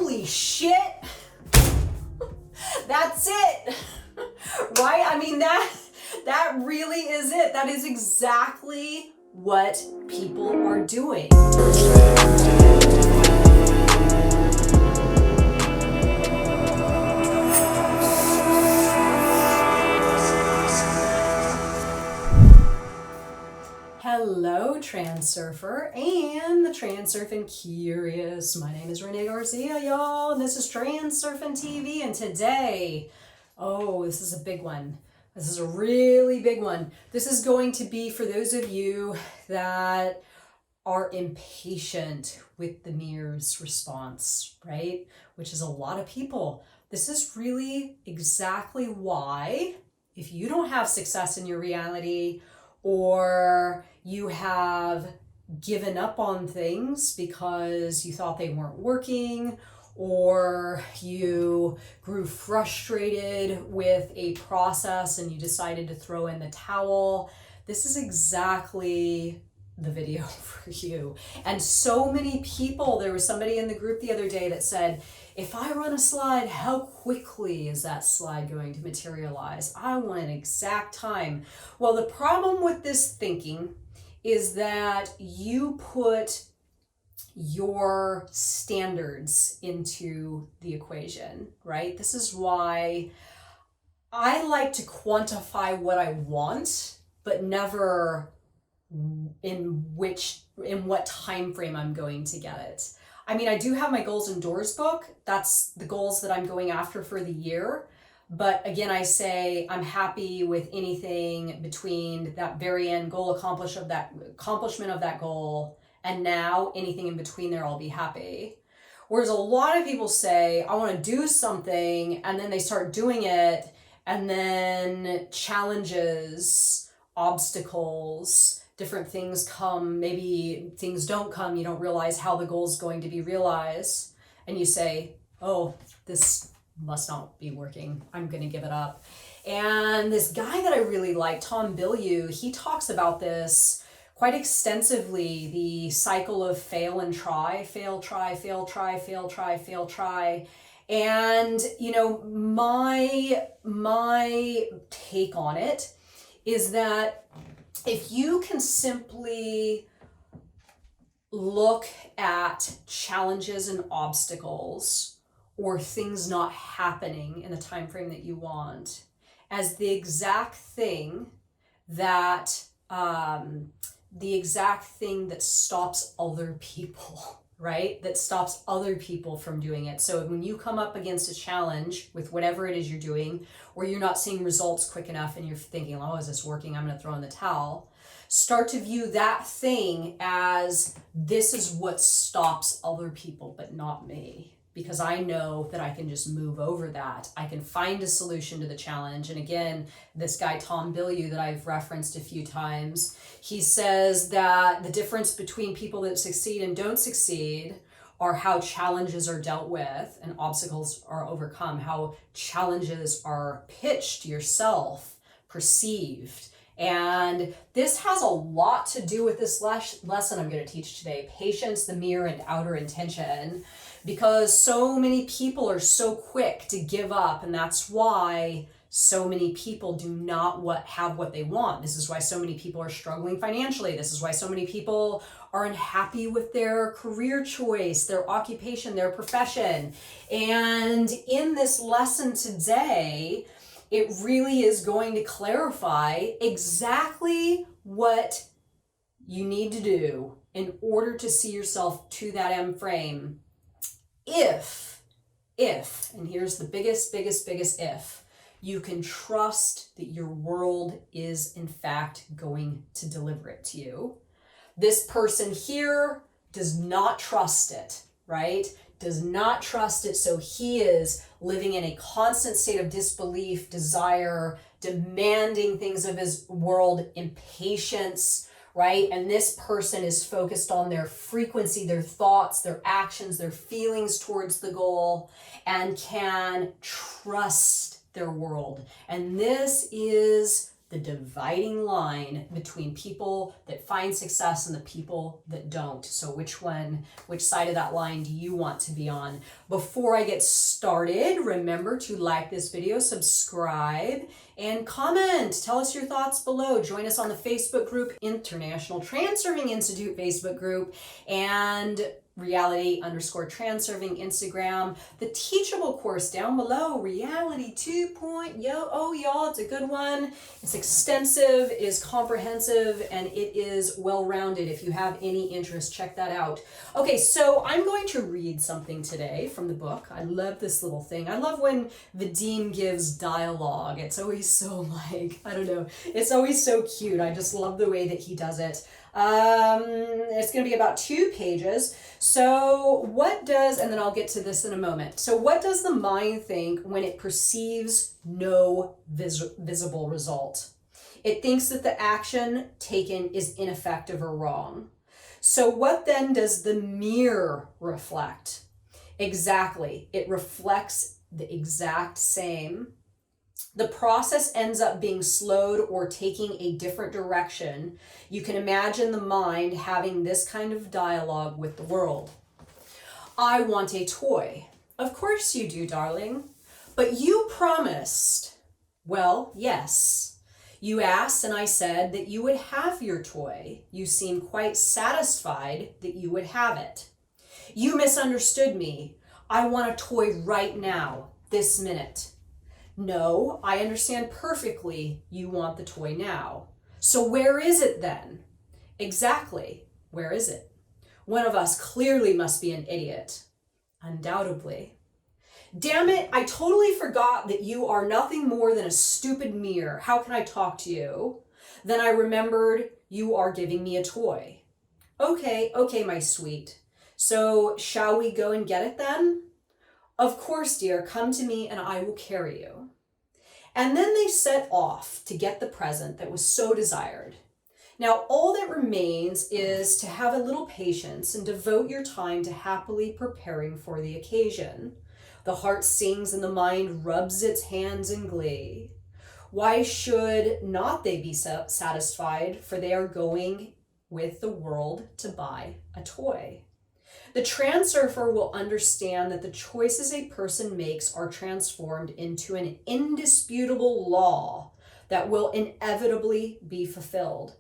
Holy shit! That's it! Right? I mean, that really is it. That is exactly what people are doing. Hello, Transurfer and the Transurfing Curious. My name is Renee Garcia, y'all, and this is TransurfingTV, and today, this is a big one. This is a really big one. This is going to be for those of you that are impatient with the mirror's response, right? Which is a lot of people. This is really exactly why, if you don't have success in your reality, or you have given up on things because you thought they weren't working, or you grew frustrated with a process and you decided to throw in the towel, this is exactly the video for you. And so many people, there was somebody in the group the other day that said, if I run a slide, how quickly is that slide going to materialize? I want an exact time. Well, the problem with this thinking is that you put your standards into the equation, right? This is why I like to quantify what I want, but never in what time frame I'm going to get it. I mean, I do have my goals and doors book. That's the goals that I'm going after for the year. But again, I say I'm happy with anything between that very end goal accomplishment of that goal and now anything in between there, I'll be happy. Whereas a lot of people say, I want to do something, and then they start doing it, and then challenges, obstacles, different things come, maybe things don't come, you don't realize how the goal is going to be realized, and you say, oh, this must not be working, I'm going to give it up. And this guy that I really like, Tom Bilyeu, he talks about this quite extensively, the cycle of fail and try, fail, try, fail, try, fail, try, fail, try. And, you know, my take on it is that if you can simply look at challenges and obstacles or things not happening in the time frame that you want as the exact thing that stops other people, right? That stops other people from doing it. So when you come up against a challenge with whatever it is you're doing, or you're not seeing results quick enough and you're thinking, oh, is this working? I'm going to throw in the towel. Start to view that thing as this is what stops other people, but not me. Because I know that I can just move over that. I can find a solution to the challenge. And again, this guy, Tom Bilyeu, that I've referenced a few times, he says that the difference between people that succeed and don't succeed are how challenges are dealt with and obstacles are overcome, how challenges are pitched to yourself, perceived. And this has a lot to do with this lesson I'm going to teach today, patience, the mirror, and outer intention. Because so many people are so quick to give up, and that's why so many people do not have what they want. This is why so many people are struggling financially. This is why so many people are unhappy with their career choice, their occupation, their profession. And in this lesson today, it really is going to clarify exactly what you need to do in order to see yourself to that M frame. If, and here's the biggest if, you can trust that your world is in fact going to deliver it to you. This person here does not trust it, right? Does not trust it, so he is living in a constant state of disbelief, desire, demanding things of his world, impatience, right? And this person is focused on their frequency, their thoughts, their actions, their feelings towards the goal, and can trust their world. And this is the dividing line between people that find success and the people that don't. So which side of that line do you want to be on? Before I get started, remember to like this video, subscribe, and comment. Tell us your thoughts below. Join us on the Facebook group, International Transurfing Institute Facebook group, and Reality_Transurfing Instagram. The teachable course down below, Reality 2.0. Oh, y'all, it's a good one. It's extensive, it is comprehensive, and it is well-rounded. If you have any interest, check that out. Okay, so I'm going to read something today from the book. I love this little thing. I love when Vadim gives dialogue. It's always so like, I don't know, it's always so cute. I just love the way that he does it. It's going to be about 2 pages. So and then I'll get to this in a moment. So what does the mind think when it perceives no visible result? It thinks that the action taken is ineffective or wrong. So what then does the mirror reflect? Exactly. It reflects the exact same. The process ends up being slowed or taking a different direction. You can imagine the mind having this kind of dialogue with the world. I want a toy. Of course you do, darling. But you promised. Well, yes. You asked and I said that you would have your toy. You seemed quite satisfied that you would have it. You misunderstood me. I want a toy right now, this minute. No, I understand perfectly you want the toy now. So where is it then? Exactly. Where is it? One of us clearly must be an idiot. Undoubtedly. Damn it, I totally forgot that you are nothing more than a stupid mirror. How can I talk to you? Then I remembered you are giving me a toy. Okay, my sweet. So shall we go and get it then? Of course, dear, come to me and I will carry you. And then they set off to get the present that was so desired. Now, all that remains is to have a little patience and devote your time to happily preparing for the occasion. The heart sings and the mind rubs its hands in glee. Why should not they be satisfied? For they are going with the world to buy a toy. The transurfer will understand that the choices a person makes are transformed into an indisputable law that will inevitably be fulfilled.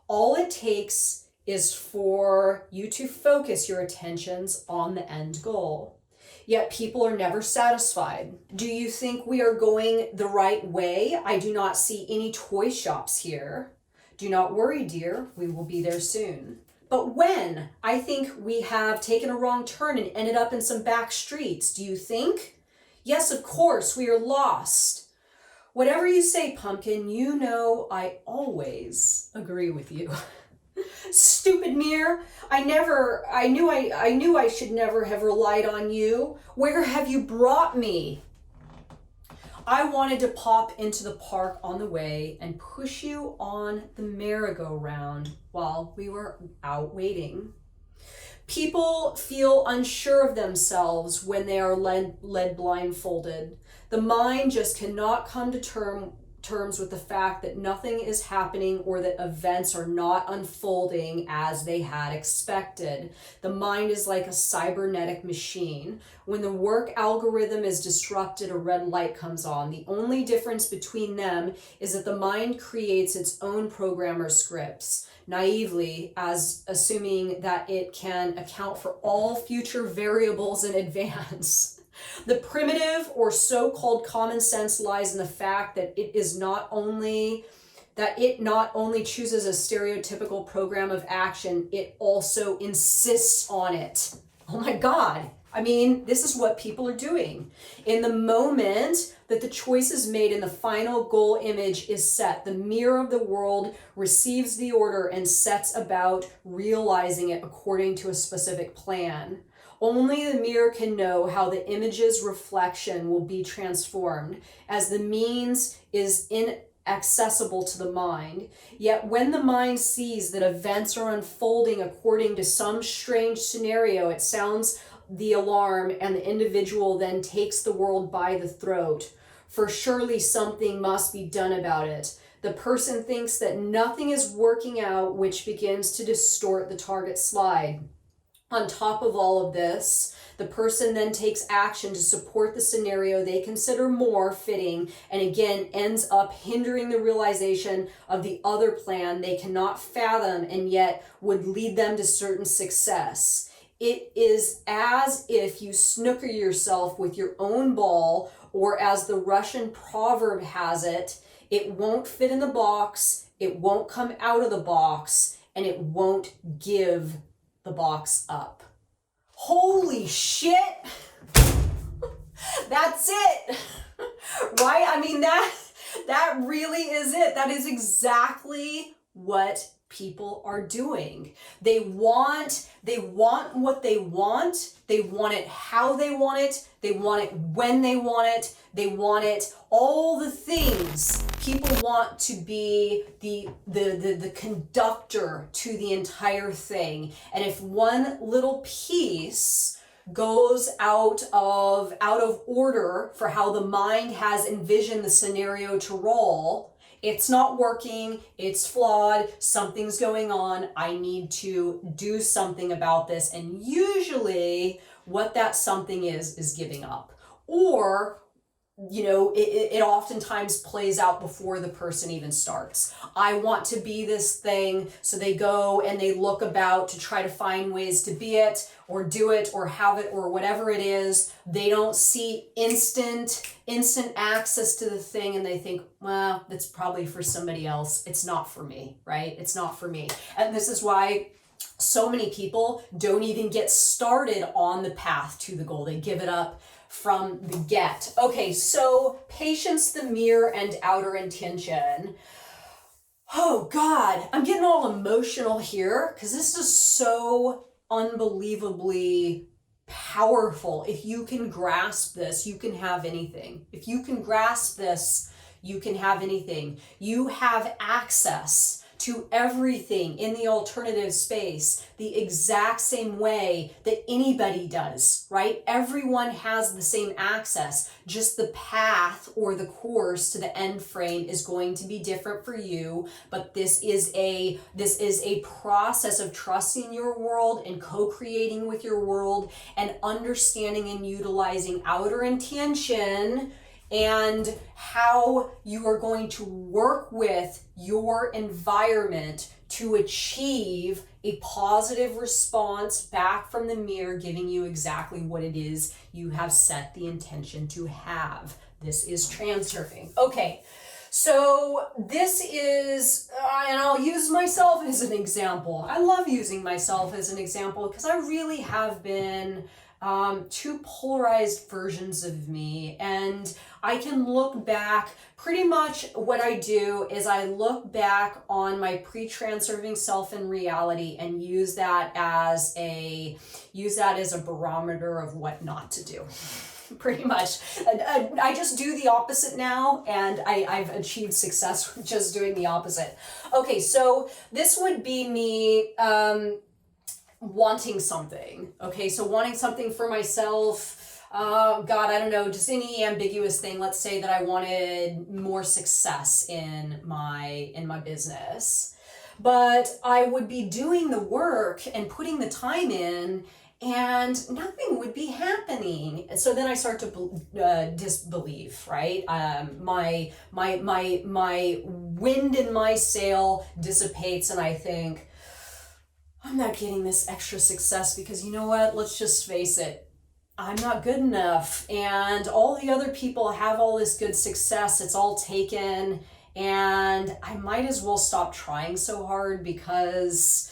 All it takes is for you to focus your attentions on the end goal. Yet people are never satisfied. Do you think we are going the right way? I do not see any toy shops here. Do not worry, dear, we will be there soon. But when? I think we have taken a wrong turn and ended up in some back streets. Do you think? Yes, of course, we are lost. Whatever you say, Pumpkin, you know I always agree with you. Stupid mirror, I knew I should never have relied on you. Where have you brought me? I wanted to pop into the park on the way and push you on the merry-go-round while we were out waiting. People feel unsure of themselves when they are led blindfolded. The mind just cannot come to terms with the fact that nothing is happening or that events are not unfolding as they had expected. The mind is like a cybernetic machine. When the work algorithm is disrupted, a red light comes on. The only difference between them is that the mind creates its own programmer scripts, naively, as assuming that it can account for all future variables in advance. The primitive or so-called common sense lies in the fact that it not only chooses a stereotypical program of action, it also insists on it. Oh my God. I mean, this is what people are doing. In the moment that the choice is made and the final goal image is set, the mirror of the world receives the order and sets about realizing it according to a specific plan. Only the mirror can know how the image's reflection will be transformed, as the means is inaccessible to the mind. Yet when the mind sees that events are unfolding according to some strange scenario, it sounds the alarm and the individual then takes the world by the throat. For surely something must be done about it. The person thinks that nothing is working out, which begins to distort the target slide. On top of all of this, the person then takes action to support the scenario they consider more fitting, and again ends up hindering the realization of the other plan they cannot fathom and yet would lead them to certain success. It is as if you snooker yourself with your own ball, or as the Russian proverb has it, it won't fit in the box, it won't come out of the box, and it won't give the box up. Holy shit! That's it! Right? I mean, that really is it. That is exactly what people are doing. They want what they want. They want it how they want it. They want it when they want it. They want it all the things. People want to be the conductor to the entire thing. And if one little piece goes out of order for how the mind has envisioned the scenario to roll, it's not working, it's flawed, something's going on, I need to do something about this. And usually what that something is giving up. Or, you know, it oftentimes plays out before the person even starts. I want to be this thing, so they go and they look about to try to find ways to be it, or do it, or have it, or whatever it is. They don't see instant access to the thing, and they think, well, that's probably for somebody else. It's not for me, right? It's not for me. And this is why so many people don't even get started on the path to the goal. They give it up from the get. Okay, so patience, the mirror, and outer intention. Oh God, I'm getting all emotional here because this is so unbelievably powerful. If you can grasp this, you can have anything. If you can grasp this, you can have anything. You have access to everything in the alternative space the exact same way that anybody does, right? Everyone has the same access. Just the path or the course to the end frame is going to be different for you, but this is a process of trusting your world and co-creating with your world and understanding and utilizing outer intention and how you are going to work with your environment to achieve a positive response back from the mirror, giving you exactly what it is you have set the intention to have. This is transurfing. Okay, so this is, and I'll use myself as an example. I love using myself as an example because I really have been two polarized versions of me, and I can look back. Pretty much what I do is I look back on my pre-transurfing self in reality and use that as a barometer of what not to do. Pretty much. I just do the opposite now, and I've achieved success with just doing the opposite. Okay, so this would be me wanting something. Okay, so wanting something for myself. God, I don't know, just any ambiguous thing. Let's say that I wanted more success in my business, but I would be doing the work and putting the time in, and nothing would be happening. So then I start to disbelieve, right? My wind in my sail dissipates, and I think, I'm not getting this extra success because, you know what, let's just face it, I'm not good enough, and all the other people have all this good success, it's all taken, and I might as well stop trying so hard because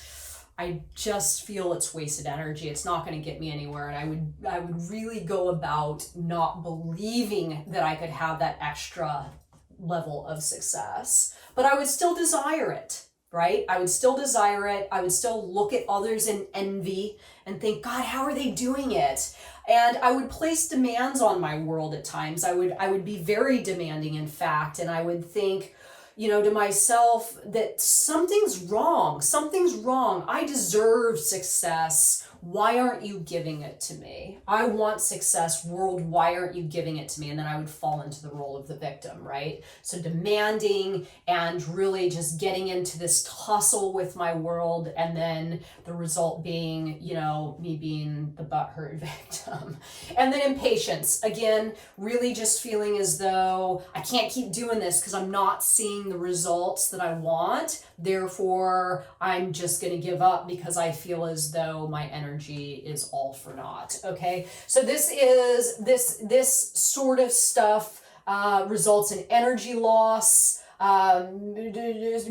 I just feel it's wasted energy. It's not going to get me anywhere, and I would really go about not believing that I could have that extra level of success, but I would still desire it. Right? I would still desire it. I would still look at others in envy and think, God, how are they doing it? And I would place demands on my world at times. I would be very demanding, in fact, and I would think, you know, to myself that something's wrong. I deserve success. why aren't you giving it to me? I want success, world, why aren't you giving it to me? And then I would fall into the role of the victim, right? So demanding and really just getting into this tussle with my world, and then the result being, you know, me being the butthurt victim. And then impatience, again, really just feeling as though I can't keep doing this because I'm not seeing the results that I want. Therefore, I'm just going to give up because I feel as though my energy is all for naught. Okay, so this sort of stuff results in energy loss,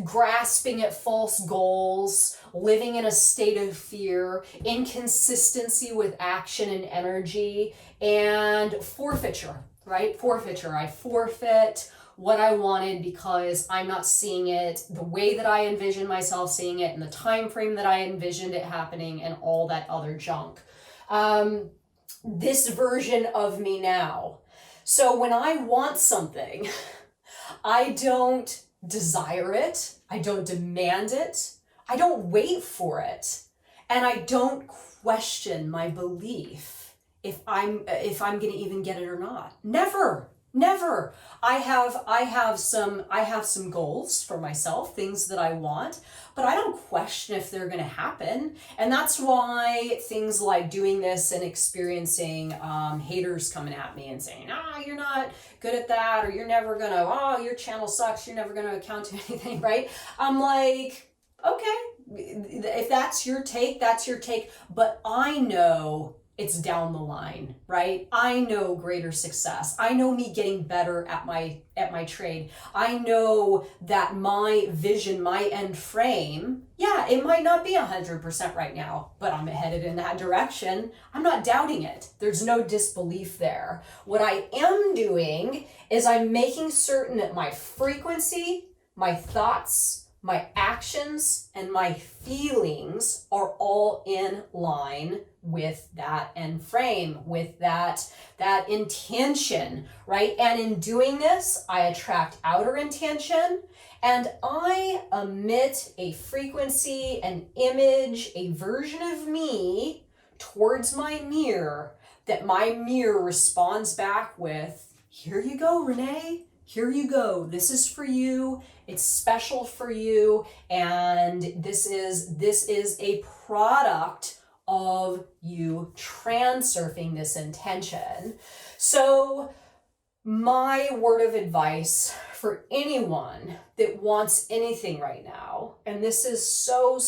grasping at false goals, living in a state of fear, inconsistency with action and energy, and forfeiture, right? Forfeiture. I forfeit what I wanted because I'm not seeing it the way that I envisioned myself seeing it, in the time frame that I envisioned it happening, and all that other junk. This version of me now. So when I want something, I don't desire it, I don't demand it, I don't wait for it, and I don't question my belief if I'm going to even get it or not. Never. I have some goals for myself, things that I want, but I don't question if they're going to happen. And that's why things like doing this and experiencing haters coming at me and saying, you're not good at that, or you're never going to, your channel sucks, you're never going to account to anything, right? I'm like, okay, if that's your take, that's your take, but I know it's down the line, right? I know greater success. I know me getting better at my trade. I know that my vision, my end frame, it might not be 100% right now, but I'm headed in that direction. I'm not doubting it. There's no disbelief there. What I am doing is I'm making certain that my frequency, my thoughts, my actions, and my feelings are all in line with that end frame, with that intention, right? And in doing this, I attract outer intention, and I emit a frequency, an image, a version of me towards my mirror that my mirror responds back with, here you go, Renee. Here you go. This is for you. It's special for you. And this is a product of you transurfing this intention. So my word of advice for anyone that wants anything right now, and this is so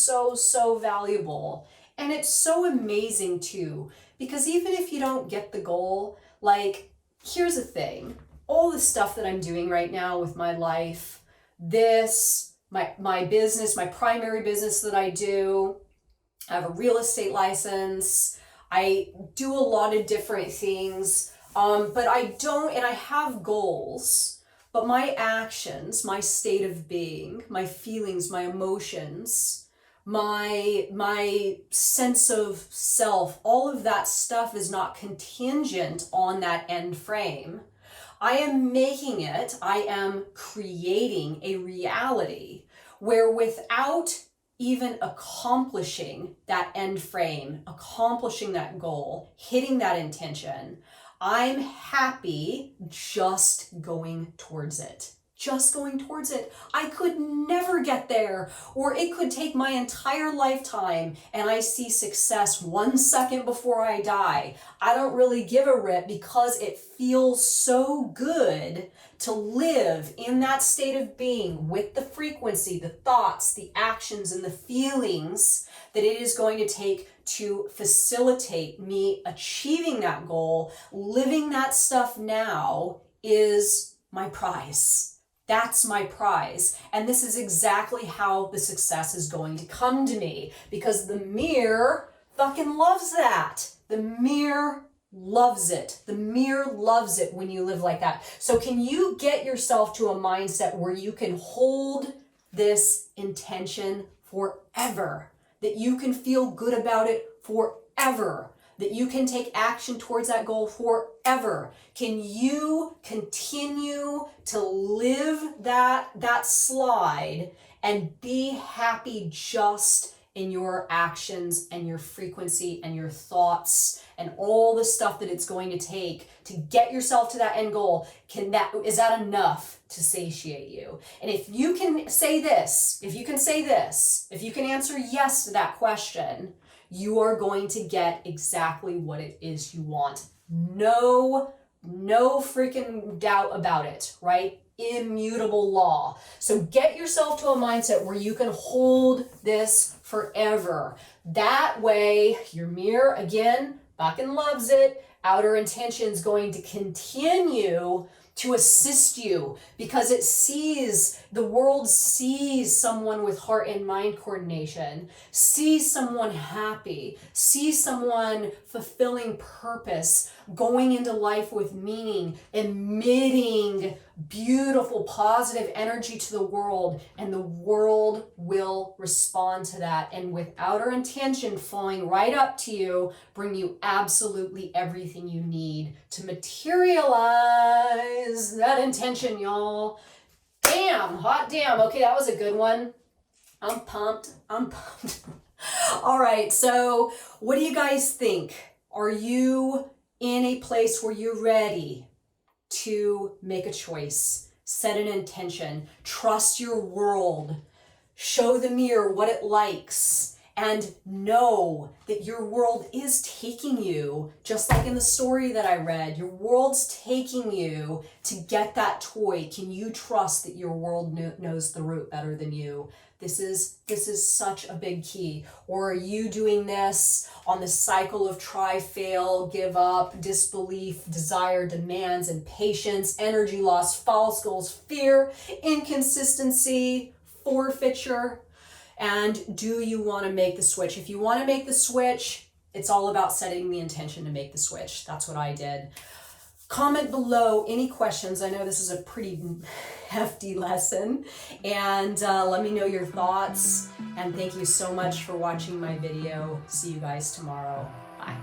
valuable, and it's so amazing too, because even if you don't get the goal, like, here's the thing. All the stuff that I'm doing right now with my life, my business, my primary business that I do, I have a real estate license, I do a lot of different things, but I have goals, but my actions, my state of being, my feelings, my emotions, my sense of self, all of that stuff is not contingent on that end frame. I am creating a reality where, without even accomplishing that end frame, accomplishing that goal, hitting that intention, I'm happy just going towards it. Just going towards it. I could never get there, or it could take my entire lifetime and I see success 1 second before I die. I don't really give a rip, because it feels so good to live in that state of being with the frequency, the thoughts, the actions, and the feelings that it is going to take to facilitate me achieving that goal. Living that stuff now is my prize. That's my prize. And this is exactly how the success is going to come to me, because the mirror fucking loves that. The mirror loves it. The mirror loves it when you live like that. So can you get yourself to a mindset where you can hold this intention forever, that you can feel good about it forever, that you can take action towards that goal forever? Can you continue to live that slide and be happy just in your actions and your frequency and your thoughts and all the stuff that it's going to take to get yourself to that end goal, is that enough to satiate you? And if you can say this, if you can answer yes to that question, you are going to get exactly what it is you want. No freaking doubt about it, right? Immutable law. So get yourself to a mindset where you can hold this forever. That way, your mirror, again, fucking loves it. Outer intention is going to continue to assist you because the world sees someone with heart and mind coordination, sees someone happy, sees someone fulfilling purpose, going into life with meaning, emitting beautiful, positive energy to the world, and the world will respond to that. And with outer intention falling right up to you, bring you absolutely everything you need to materialize that intention, y'all. Damn, hot damn. Okay, that was a good one. I'm pumped. All right, so what do you guys think? Are you in a place where you're ready to make a choice, set an intention, trust your world, show the mirror what it likes, and know that your world is taking you, just like in the story that I read, your world's taking you to get that toy. Can you trust that your world knows the route better than you? This is such a big key. Or are you doing this on the cycle of try, fail, give up, disbelief, desire, demands, impatience, energy loss, false goals, fear, inconsistency, forfeiture? And do you want to make the switch? If you want to make the switch, it's all about setting the intention to make the switch. That's what I did. Comment below any questions. I know this is a pretty hefty lesson, and let me know your thoughts. And thank you so much for watching my video. See you guys tomorrow. Bye.